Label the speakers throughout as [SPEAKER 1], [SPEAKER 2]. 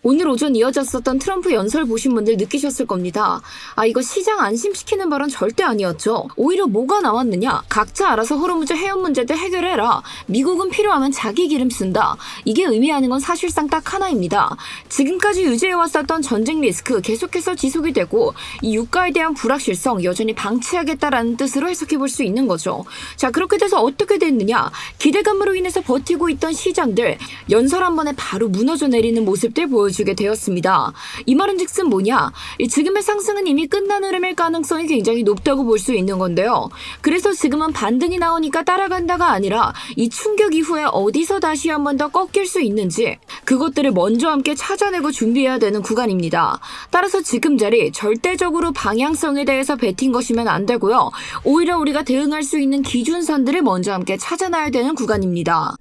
[SPEAKER 1] 오늘 오전 이어졌었던 트럼프 연설 보신 분들 느끼셨을 겁니다. 이거 시장 안심시키는 발언 절대 아니었죠. 오히려 뭐가 나왔느냐? 각자 알아서 호르무즈 해협 문제도 해결해라. 미국은 필요하면 자기 기름 쓴다. 이게 의미하는 건 사실상 딱 하나입니다. 지금까지 유지해왔었던 전쟁 리스크 계속해서 지속이 되고 이 유가에 대한 불확실성 여전히 방치하겠다라는 뜻으로 해석해볼 수 있는 거죠. 자, 그렇게 돼서 어떻게 됐느냐? 기대감으로 인해서 버티고 있던 시장들 연설 한 번에 바로 무너져 내리는 모습들 보여주게 되었습니다. 이 말은즉슨 뭐냐? 지금의 상승은 이미 끝난 흐름일 가능성이 굉장히 높다고 볼 수 있는 건데요. 그래서 지금은 반등이 나오니까 따라간다가 아니라 이 충격 이후에 어디서 다시 한 번 더 꺾일 수 있는지 그것들을 먼저 함께 찾아내고 준비해야 되는 구간입니다. 따라서 지금 자리 절대적으로 방향성에 대해서 뱉은 것이면 안 되고요. 오히려 우리가 대응할 수 있는 기준선들을 먼저 함께 찾아놔야 되는 구간입니다.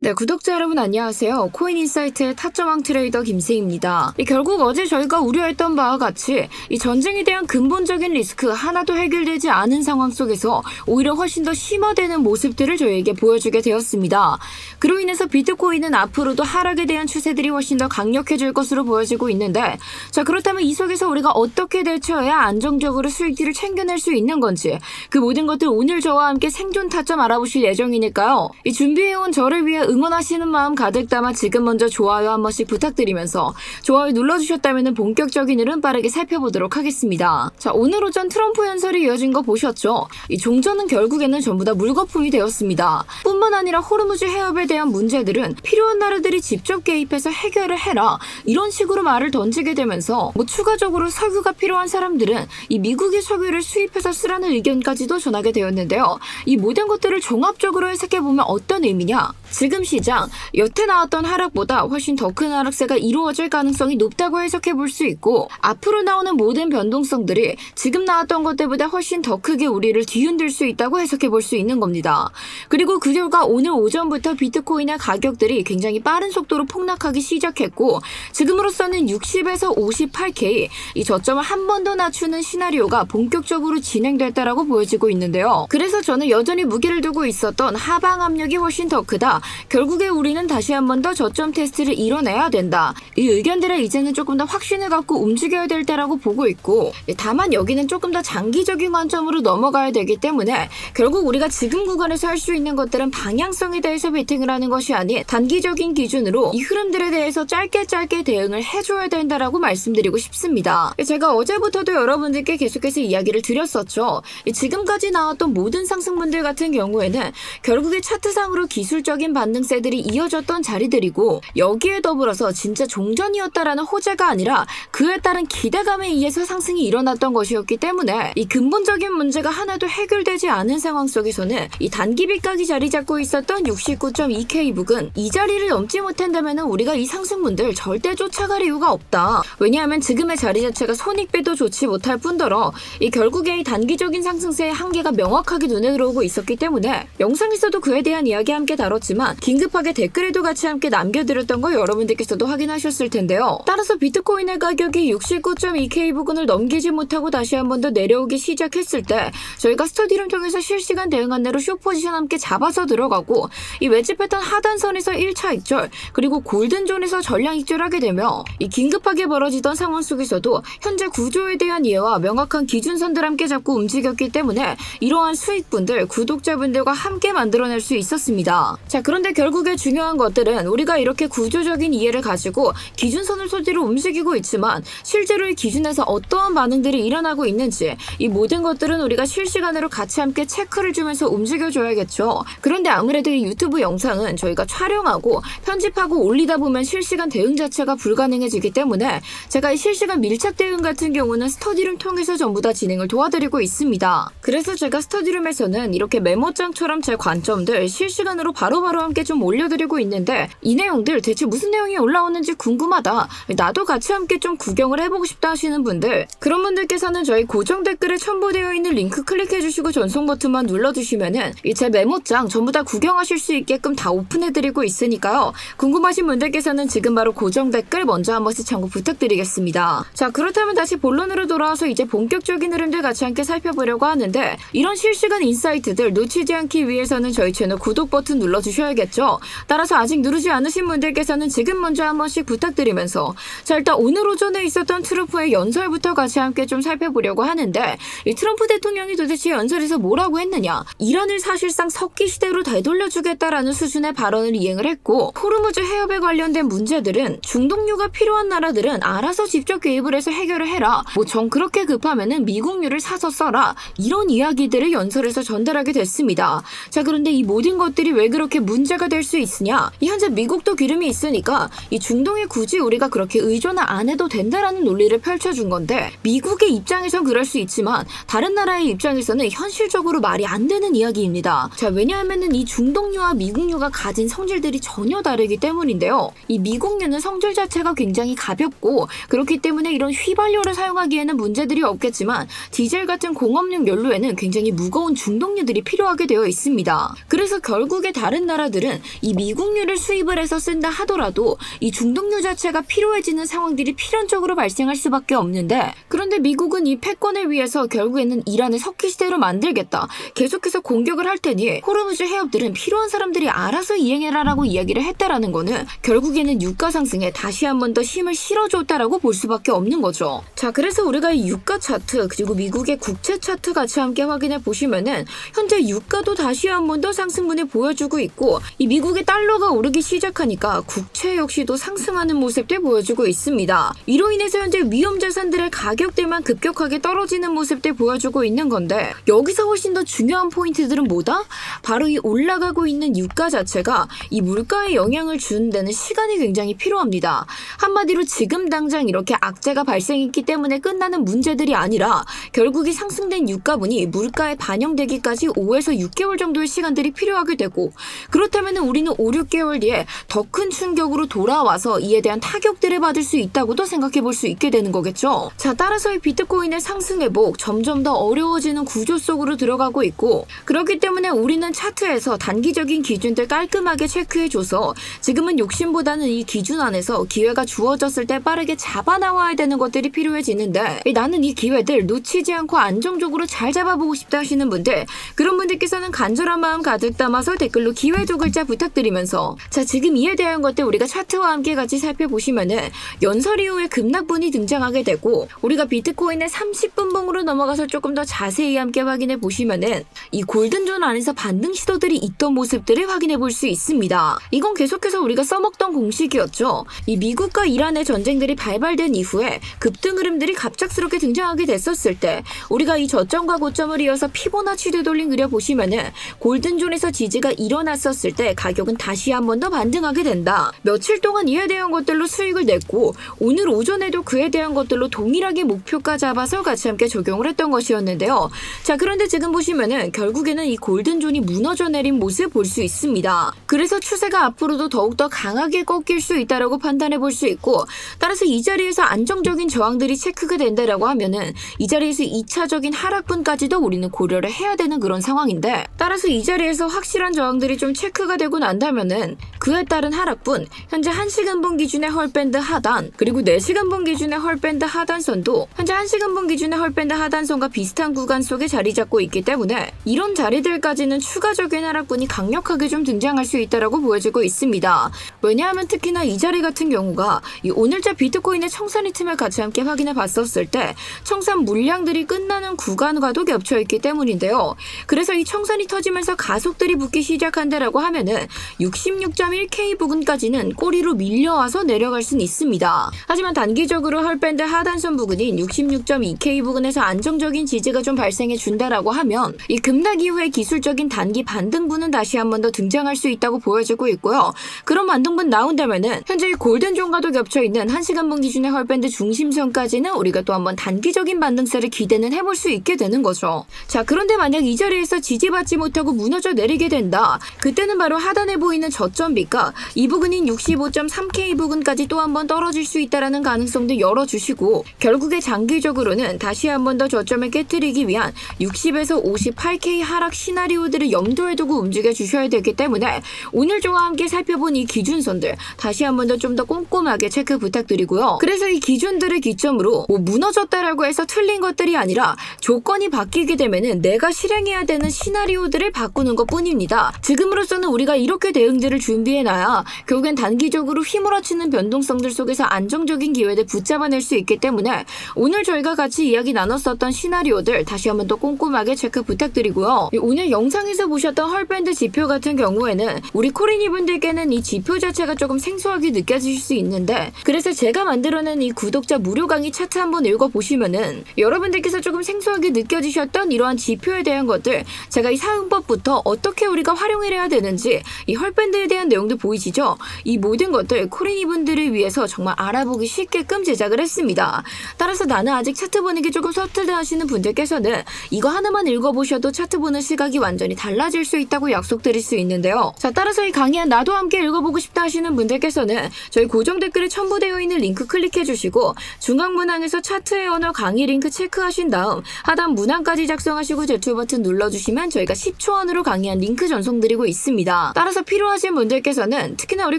[SPEAKER 1] 네, 구독자 여러분 안녕하세요. 코인인사이트의 타점왕 트레이더 김세희입니다. 결국 어제 저희가 우려했던 바와 같이 이 전쟁에 대한 근본적인 리스크 하나도 해결되지 않은 상황 속에서 오히려 훨씬 더 심화되는 모습들을 저희에게 보여주게 되었습니다. 그로 인해서 비트코인은 앞으로도 하락에 대한 추세들이 훨씬 더 강력해질 것으로 보여지고 있는데, 자, 그렇다면 이 속에서 우리가 어떻게 대처해야 안정적으로 수익들을 챙겨낼 수 있는 건지 그 모든 것들 오늘 저와 함께 생존 타점 알아보실 예정이니까요. 이 준비해온 저를 위해 응원하시는 마음 가득 담아 지금 먼저 좋아요 한 번씩 부탁드리면서 좋아요 눌러주셨다면 본격적인 흐름 빠르게 살펴보도록 하겠습니다. 자, 오늘 오전 트럼프 연설이 이어진 거 보셨죠? 이 종전은 결국에는 전부 다 물거품이 되었습니다. 뿐만 아니라 호르무즈 해협에 대한 문제들은 필요한 나라들이 직접 개입해서 해결을 해라 이런 식으로 말을 던지게 되면서 추가적으로 석유가 필요한 사람들은 이 미국의 석유를 수입해서 쓰라는 의견까지도 전하게 되었는데요. 이 모든 것들을 종합적으로 해석해보면 어떤 의미냐? 지금 시장, 여태 나왔던 하락보다 훨씬 더 큰 하락세가 이루어질 가능성이 높다고 해석해볼 수 있고, 앞으로 나오는 모든 변동성들이 지금 나왔던 것들보다 훨씬 더 크게 우리를 뒤흔들 수 있다고 해석해볼 수 있는 겁니다. 그리고 그 결과 오늘 오전부터 비트코인의 가격들이 굉장히 빠른 속도로 폭락하기 시작했고, 지금으로서는 60에서 58K, 이 저점을 한 번 더 낮추는 시나리오가 본격적으로 진행됐다라고 보여지고 있는데요. 그래서 저는 여전히 무게를 두고 있었던 하방 압력이 훨씬 더 크다. 결국에 우리는 다시 한 번 더 저점 테스트를 이뤄내야 된다. 이 의견들에 이제는 조금 더 확신을 갖고 움직여야 될 때라고 보고 있고, 다만 여기는 조금 더 장기적인 관점으로 넘어가야 되기 때문에 결국 우리가 지금 구간에서 할 수 있는 것들은 방향성에 대해서 베팅을 하는 것이 아닌 단기적인 기준으로 이 흐름들에 대해서 짧게 대응을 해줘야 된다라고 말씀드리고 싶습니다. 제가 어제부터도 여러분들께 계속해서 이야기를 드렸었죠. 지금까지 나왔던 모든 상승분들 같은 경우에는 결국에 차트상으로 기술적인 반등세들이 이어졌던 자리들이고, 여기에 더불어서 진짜 종전이었다라는 호재가 아니라 그에 따른 기대감에 의해서 상승이 일어났던 것이었기 때문에 이 근본적인 문제가 하나도 해결되지 않은 상황 속에서는 이 단기 빗각이 자리 잡고 있었던 69.2K 북은 이 자리를 넘지 못한다면 우리가 이 상승분들 절대 쫓아갈 이유가 없다. 왜냐하면 지금의 자리 자체가 손익배도 좋지 못할 뿐더러 이 결국에 이 단기적인 상승세의 한계가 명확하게 눈에 들어오고 있었기 때문에 영상에서도 그에 대한 이야기 함께 다뤘지만 긴급하게 댓글에도 같이 함께 남겨드렸던 거 여러분들께서도 확인하셨을 텐데요. 따라서 비트코인의 가격이 69.2K 부근을 넘기지 못하고 다시 한 번 더 내려오기 시작했을 때 저희가 스터디룸 통해서 실시간 대응 안내로 숏포지션 함께 잡아서 들어가고 이 웨지 패턴 하단선에서 1차 익절 그리고 골든존에서 전량 익절하게 되며 이 긴급하게 벌어지던 상황 속에서도 현재 구조에 대한 이해와 명확한 기준선들 함께 잡고 움직였기 때문에 이러한 수익분들 구독자분들과 함께 만들어낼 수 있었습니다. 자, 그런데 결국에 중요한 것들은 우리가 이렇게 구조적인 이해를 가지고 기준선을 소지로 움직이고 있지만 실제로 이 기준에서 어떠한 반응들이 일어나고 있는지 이 모든 것들은 우리가 실시간으로 같이 함께 체크를 주면서 움직여줘야겠죠. 그런데 아무래도 이 유튜브 영상은 저희가 촬영하고 편집하고 올리다 보면 실시간 대응 자체가 불가능해지기 때문에 제가 이 실시간 밀착 대응 같은 경우는 스터디룸 통해서 전부 다 진행을 도와드리고 있습니다. 그래서 제가 스터디룸에서는 이렇게 메모장처럼 제 관점들 실시간으로 바로바로 영상으로 함께 좀 올려드리고 있는데 이 내용들 대체 무슨 내용이 올라오는지 궁금하다, 나도 같이 함께 좀 구경을 해보고 싶다 하시는 분들, 그런 분들께서는 저희 고정 댓글에 첨부되어 있는 링크 클릭해주시고 전송 버튼만 눌러주시면은 제 메모장 전부 다 구경하실 수 있게끔 다 오픈해드리고 있으니까요. 궁금하신 분들께서는 지금 바로 고정 댓글 먼저 한 번씩 참고 부탁드리겠습니다. 자, 그렇다면 다시 본론으로 돌아와서 이제 본격적인 흐름들 같이 함께 살펴보려고 하는데, 이런 실시간 인사이트들 놓치지 않기 위해서는 저희 채널 구독 버튼 눌러주셔야겠죠. 따라서 아직 누르지 않으신 분들께서는 지금 먼저 한 번씩 부탁드리면서, 자, 일단 오늘 오전에 있었던 트럼프의 연설부터 같이 함께 좀 살펴보려고 하는데, 이 트럼프 대통령이 도대체 연설에서 뭐라고 했느냐, 이란을 사실상 석기 시대로 되돌려주겠다라는 수준의 발언을 이행을 했고, 호르무즈 해협에 관련된 문제들은 중동유가 필요한 나라들은 알아서 직접 개입을 해서 해결을 해라, 정 그렇게 급하면은 미국유를 사서 써라, 이런 이야기들을 연설에서 전달하게 됐습니다. 자, 그런데 이 모든 것들이 왜 그렇게 문제가 될 수 있으냐, 이 현재 미국도 기름이 있으니까 이 중동에 굳이 우리가 그렇게 의존을 안 해도 된다라는 논리를 펼쳐준 건데, 미국의 입장에선 그럴 수 있지만 다른 나라의 입장에서는 현실적으로 말이 안 되는 이야기입니다. 자, 왜냐하면은 이 중동유와 미국유가 가진 성질들이 전혀 다르기 때문인데요. 이 미국유는 성질 자체가 굉장히 가볍고, 그렇기 때문에 이런 휘발유를 사용하기에는 문제들이 없겠지만 디젤 같은 공업용 연료에는 굉장히 무거운 중동유들이 필요하게 되어 있습니다. 그래서 결국에 다른 나라들은 이 미국유를 수입을 해서 쓴다 하더라도 이 중동유 자체가 필요해지는 상황들이 필연적으로 발생할 수밖에 없는데, 그런데 미국은 이 패권을 위해서 결국에는 이란을 석기시대로 만들겠다, 계속해서 공격을 할 테니 호르무즈 해협들은 필요한 사람들이 알아서 이행해라라고 이야기를 했다라는 거는 결국에는 유가 상승에 다시 한 번 더 힘을 실어줬다라고 볼 수밖에 없는 거죠. 자, 그래서 우리가 이 유가 차트 그리고 미국의 국채 차트 같이 함께 확인해 보시면은 현재 유가도 다시 한 번 더 상승분을 보여주고 있고, 이 미국의 달러가 오르기 시작하니까 국채 역시도 상승하는 모습들 보여주고 있습니다. 이로 인해서 현재 위험 자산들의 가격들만 급격하게 떨어지는 모습들 보여주고 있는 건데, 여기서 훨씬 더 중요한 포인트들은 뭐다? 바로 이 올라가고 있는 유가 자체가 이 물가에 영향을 주는 데는 시간이 굉장히 필요합니다. 한마디로 지금 당장 이렇게 악재가 발생했기 때문에 끝나는 문제들이 아니라 결국 이 상승된 유가분이 물가에 반영되기까지 5에서 6개월 정도의 시간들이 필요하게 되고, 그렇다면 우리는 5, 6개월 뒤에 더 큰 충격으로 돌아와서 이에 대한 타격들을 받을 수 있다고도 생각해 볼 수 있게 되는 거겠죠. 자, 따라서 이 비트코인의 상승 회복 점점 더 어려워지는 구조 속으로 들어가고 있고, 그렇기 때문에 우리는 차트에서 단기적인 기준들 깔끔하게 체크해줘서 지금은 욕심보다는 이 기준 안에서 기회가 주어졌을 때 빠르게 잡아 나와야 되는 것들이 필요해지는데, 나는 이 기회들 놓치지 않고 안정적으로 잘 잡아보고 싶다 하시는 분들, 그런 분들께서는 간절한 마음 가득 담아서 댓글로 기회 두 글자 부탁드리면서, 자, 지금 이에 대한 것들 우리가 차트와 함께 같이 살펴보시면은 연설 이후에 급락분이 등장하게 되고, 우리가 비트코인의 30분 봉으로 넘어가서 조금 더 자세히 함께 확인해 보시면은 이 골든존 안에서 반등 시도들이 있던 모습들을 확인해 볼 수 있습니다. 이건 계속해서 우리가 써먹던 공식이었죠. 이 미국과 이란의 전쟁들이 발발된 이후에 급등 흐름들이 갑작스럽게 등장하게 됐었을 때, 우리가 이 저점과 고점을 이어서 피보나치 되돌림 그려보시면은 골든존에서 지지가 일어났었을 때 가격은 다시 한 번 더 반등하게 된다. 며칠 동안 이에 대한 것들로 수익을 냈고, 오늘 오전에도 그에 대한 것들로 동일하게 목표가 잡아서 같이 함께 적용을 했던 것이었는데요. 자, 그런데 지금 보시면은 결국에는 이 골든존이 무너져 내린 모습 볼 수 있습니다. 그래서 추세가 앞으로도 더욱더 강하게 꺾일 수 있다라고 판단해 볼 수 있고, 따라서 이 자리에서 안정적인 저항들이 체크가 된다라고 하면은 이 자리에서 2차적인 하락분까지도 우리는 고려를 해야 되는 그런 상황인데, 따라서 이 자리에서 확실한 저항들이 좀 체크가 되고 난다면은 그에 따른 하락분, 현재 1시간분 기준의 헐밴드 하단, 그리고 4시간분 기준의 헐밴드 하단선도 현재 1시간분 기준의 헐밴드 하단선과 비슷한 구간 속에 자리 잡고 있기 때문에 이런 자리들까지는 추가적인 하락분이 강력하게 좀 등장할 수 있다라고 보여지고 있습니다. 왜냐하면 특히나 이 자리 같은 경우가 이 오늘자 비트코인의 청산이 틈을 같이 함께 확인해 봤었을 때 청산 물량들이 끝나는 구간과도 겹쳐 있기 때문인데요. 그래서 이 청산이 터지면서 가속들이 붙기 시작한다라고 하면은 66.1K 부근까지는 꼬리로 밀려와서 내려갈 수는 있습니다. 하지만 단기적으로 헐밴드 하단선 부근인 66.2K 부근에서 안정적인 지지가 좀 발생해 준다라고 하면 이 급락 이후의 기술적인 단기 반등분은 다시 한 번 더 등장할 수 있다고 보여지고 있고요. 그런 반등분 나온다면은 현재 골든존과도 겹쳐 있는 1시간분 기준의 헐밴드 중심선까지는 우리가 또 한번 단기적인 반등세를 기대는 해볼 수 있게 되는 거죠. 자, 그런데 만약 이 자리에서 지지받지 못하고 무너져 내리게 된다. 그때는 문제는 바로 하단에 보이는 저점비가 이 부근인 65.3K 부근까지 또 한 번 떨어질 수 있다는 가능성도 열어주시고 결국에 장기적으로는 다시 한 번 더 저점을 깨뜨리기 위한 60에서 58K 하락 시나리오들을 염두에 두고 움직여 주셔야 되기 때문에 오늘 저와 함께 살펴본 이 기준선들 다시 한 번 더 좀 더 꼼꼼하게 체크 부탁드리고요. 그래서 이 기준들을 기점으로 무너졌다라고 해서 틀린 것들이 아니라 조건이 바뀌게 되면은 내가 실행해야 되는 시나리오들을 바꾸는 것 뿐입니다. 지금으로서는 우리가 이렇게 대응들을 준비해놔야 결국엔 단기적으로 휘몰아치는 변동성들 속에서 안정적인 기회를 붙잡아낼 수 있기 때문에 오늘 저희가 같이 이야기 나눴었던 시나리오들 다시 한번 더 꼼꼼하게 체크 부탁드리고요. 오늘 영상에서 보셨던 헐밴드 지표 같은 경우에는 우리 코린이 분들께는 이 지표 자체가 조금 생소하게 느껴지실 수 있는데 그래서 제가 만들어낸 이 구독자 무료 강의 차트 한번 읽어보시면은 여러분들께서 조금 생소하게 느껴지셨던 이러한 지표에 대한 것들 제가 이 사용법부터 어떻게 우리가 활용을 해야 되는지 이 헐밴드에 대한 내용도 보이시죠? 이 모든 것들 코린이 분들을 위해서 정말 알아보기 쉽게끔 제작을 했습니다. 따라서 나는 아직 차트 보는 게 조금 서툴다 하시는 분들께서는 이거 하나만 읽어보셔도 차트 보는 시각이 완전히 달라질 수 있다고 약속드릴 수 있는데요. 자, 따라서 이 강의한 나도 함께 읽어보고 싶다 하시는 분들께서는 저희 고정 댓글에 첨부되어 있는 링크 클릭해 주시고 중앙 문항에서 차트의 언어 강의 링크 체크하신 다음 하단 문항까지 작성하시고 제출 버튼 눌러주시면 저희가 10초 안으로 강의한 링크 전송드리고 있습니다. 따라서 필요하신 분들께서는 특히나 우리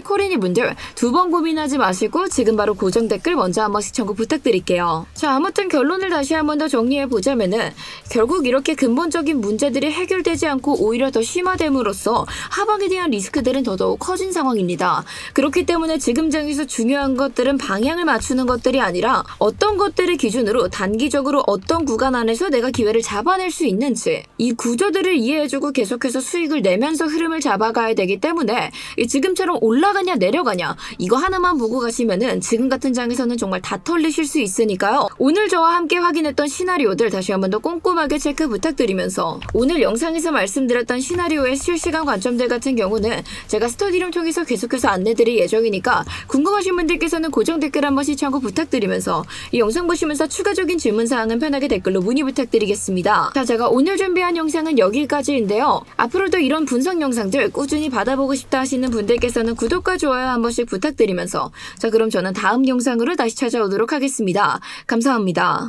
[SPEAKER 1] 코린이 분들 두 번 고민하지 마시고 지금 바로 고정 댓글 먼저 한 번씩 참고 부탁드릴게요. 자, 아무튼 결론을 다시 한 번 더 정리해 보자면은 결국 이렇게 근본적인 문제들이 해결되지 않고 오히려 더 심화됨으로써 하방에 대한 리스크들은 더더욱 커진 상황입니다. 그렇기 때문에 지금 장에서 중요한 것들은 방향을 맞추는 것들이 아니라 어떤 것들을 기준으로 단기적으로 어떤 구간 안에서 내가 기회를 잡아낼 수 있는지 이 구조들을 이해해주고 계속해서 수익을 내면서 흐름을 잡아가야 되기 때문에 지금처럼 올라가냐 내려가냐 이거 하나만 보고 가시면은 지금 같은 장에서는 정말 다 털리실 수 있으니까요. 오늘 저와 함께 확인했던 시나리오들 다시 한번 더 꼼꼼하게 체크 부탁드리면서 오늘 영상에서 말씀드렸던 시나리오의 실시간 관점들 같은 경우는 제가 스터디룸 통해서 계속해서 안내드릴 예정이니까 궁금하신 분들께서는 고정 댓글 한 번씩 참고 부탁드리면서 이 영상 보시면서 추가적인 질문사항은 편하게 댓글로 문의 부탁드리겠습니다. 자, 제가 오늘 준비한 영상은 여기까지인데요. 앞으로도 이런 분석 영상들 꾸준히 받아보고 싶다 하시는 분들께서는 구독과 좋아요 한 번씩 부탁드리면서 자, 그럼 저는 다음 영상으로 다시 찾아오도록 하겠습니다. 감사합니다.